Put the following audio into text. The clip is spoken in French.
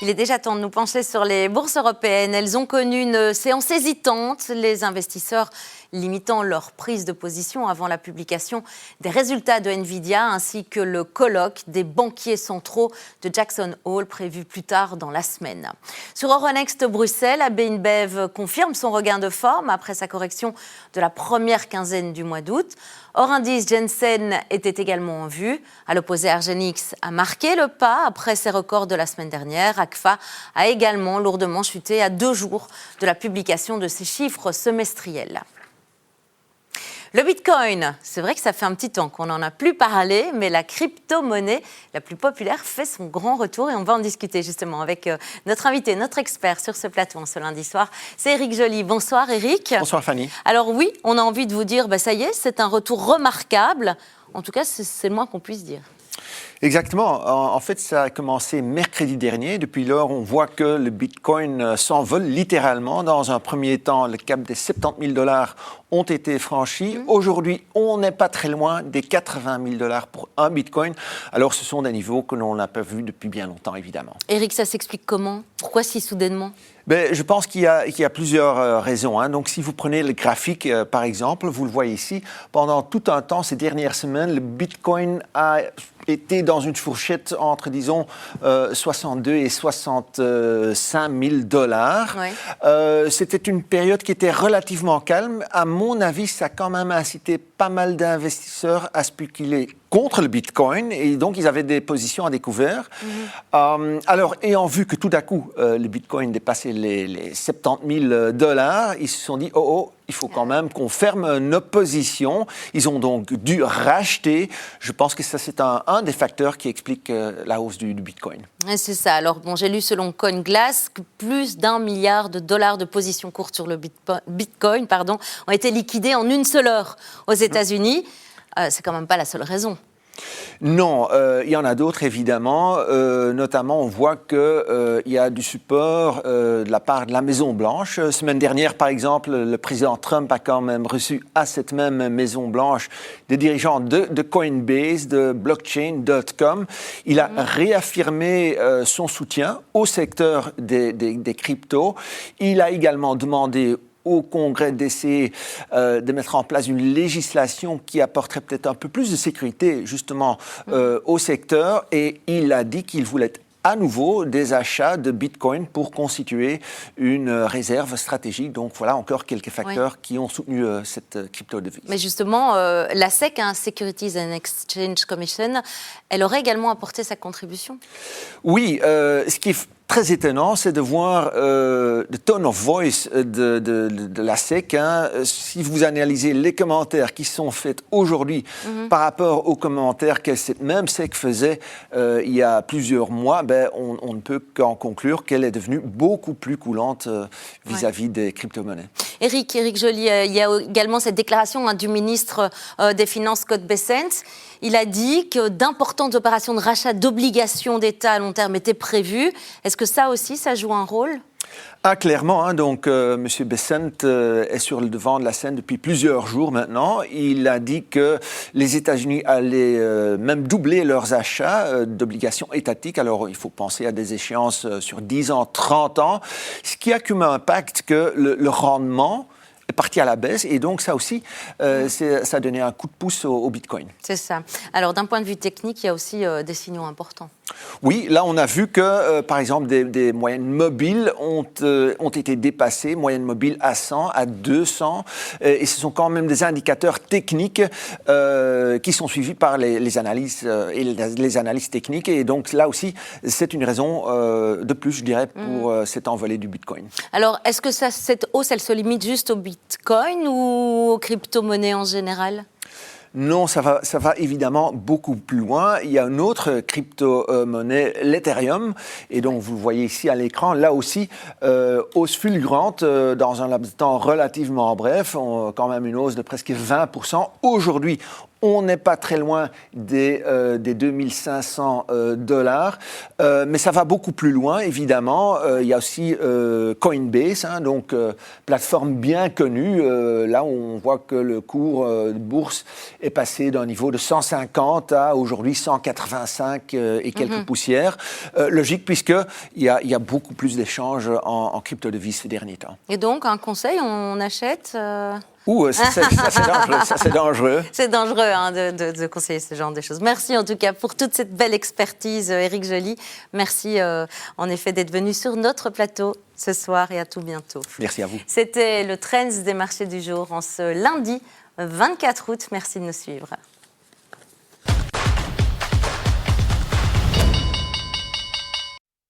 Il est déjà temps de nous pencher sur les bourses européennes. Elles ont connu une séance hésitante, les investisseurs limitant leur prise de position avant la publication des résultats de Nvidia, ainsi que le colloque des banquiers centraux de Jackson Hole prévu plus tard dans la semaine. Sur Euronext Bruxelles, AB InBev confirme son regain de forme après sa correction de la première quinzaine du mois d'août. Hors indice, Jensen était également en vue. À l'opposé, Argenix a marqué le pas après ses records de la semaine dernière. Agfa a également lourdement chuté à 2 jours de la publication de ses chiffres semestriels. Le Bitcoin, c'est vrai que ça fait un petit temps qu'on n'en a plus parlé, mais la crypto-monnaie la plus populaire fait son grand retour et on va en discuter justement avec notre invité, notre expert sur ce plateau ce lundi soir. C'est Éric Joly. Bonsoir Éric. Bonsoir Fanny. Alors oui, on a envie de vous dire, ça y est, c'est un retour remarquable. En tout cas, c'est le moins qu'on puisse dire. Exactement. En fait, ça a commencé mercredi dernier. Depuis lors, on voit que le Bitcoin s'envole littéralement. Dans un premier temps, le cap des 70 000 $ ont été franchis. Aujourd'hui, on n'est pas très loin des 80 000 $ pour un Bitcoin. Alors, ce sont des niveaux que l'on n'a pas vus depuis bien longtemps, évidemment. Éric, ça s'explique comment? Pourquoi si soudainement? Je pense qu'il y a plusieurs raisons. Donc, si vous prenez le graphique, par exemple, vous le voyez ici, pendant tout un temps, ces dernières semaines, le Bitcoin a été dans une fourchette entre, disons, 62 et 65 000 $. Oui. C'était une période qui était relativement calme. À mon avis, ça a quand même incité pas mal d'investisseurs à spéculer contre le Bitcoin, et donc ils avaient des positions à découvert. Alors, ayant vu que tout à coup, le Bitcoin dépassait les 70 000 $, ils se sont dit, il faut quand même qu'on ferme nos positions. Ils ont donc dû racheter. Je pense que ça, c'est un des facteurs qui explique la hausse du Bitcoin. Et c'est ça. Alors, j'ai lu selon CoinGlass que plus d'1 milliard de dollars de positions courtes sur le Bitcoin ont été liquidées en une seule heure aux États-Unis. C'est quand même pas la seule raison. Non, il y en a d'autres évidemment. Notamment, on voit qu'il y a du support de la part de la Maison-Blanche. Semaine dernière, par exemple, le président Trump a quand même reçu à cette même Maison-Blanche des dirigeants de Coinbase, de Blockchain.com. Il a réaffirmé son soutien au secteur des cryptos. Il a également demandé au Congrès d'essayer de mettre en place une législation qui apporterait peut-être un peu plus de sécurité justement au secteur, et il a dit qu'il voulait à nouveau des achats de Bitcoin pour constituer une réserve stratégique. Donc voilà encore quelques facteurs qui ont soutenu cette crypto-devise. Mais justement, la SEC, Securities and Exchange Commission, elle aurait également apporté sa contribution? Oui, ce qui est très étonnant, c'est de voir le tone of voice de la SEC. Si vous analysez les commentaires qui sont faits aujourd'hui par rapport aux commentaires que cette même SEC faisait il y a plusieurs mois, on ne peut qu'en conclure qu'elle est devenue beaucoup plus coulante vis-à-vis des crypto-monnaies. Éric Joly, il y a également cette déclaration du ministre des Finances, Scott Bessent. Il a dit que d'importantes opérations de rachat d'obligations d'État à long terme étaient prévues. Est-ce que ça aussi, ça joue un rôle? Clairement. Donc, M. Bessent est sur le devant de la scène depuis plusieurs jours maintenant. Il a dit que les États-Unis allaient même doubler leurs achats d'obligations étatiques. Alors, il faut penser à des échéances sur 10 ans, 30 ans, ce qui a comme impact que le rendement est parti à la baisse, et donc ça aussi, ça a donné un coup de pouce au Bitcoin. C'est ça. Alors, d'un point de vue technique, il y a aussi des signaux importants. Oui, là, on a vu que, par exemple, des moyennes mobiles ont été dépassées, moyennes mobiles à 100, à 200, et ce sont quand même des indicateurs techniques qui sont suivis par les analyses et les analyses techniques, et donc là aussi, c'est une raison de plus, je dirais, pour cette envolée du Bitcoin. Alors, est-ce que cette hausse, elle se limite juste au Bitcoin ou aux crypto-monnaies en général? Non, ça va évidemment beaucoup plus loin. Il y a une autre crypto-monnaie, l'Ethereum, et donc vous le voyez ici à l'écran, là aussi, hausse fulgurante dans un laps de temps relativement bref, quand même une hausse de presque 20%. Aujourd'hui, On n'est pas très loin des 2500 $, mais ça va beaucoup plus loin, évidemment. Il y a aussi Coinbase, donc plateforme bien connue. Là, on voit que le cours de bourse est passé d'un niveau de 150 à aujourd'hui 185 et quelques poussières. Logique, puisqu'il y a beaucoup plus d'échanges en crypto-devises ces derniers temps. Et donc, un conseil, on achète Ça c'est dangereux. C'est dangereux de conseiller ce genre de choses. Merci en tout cas pour toute cette belle expertise, Éric Joly. Merci en effet d'être venu sur notre plateau ce soir et à tout bientôt. Merci à vous. C'était le Trends des marchés du jour en ce lundi 24 août. Merci de nous suivre.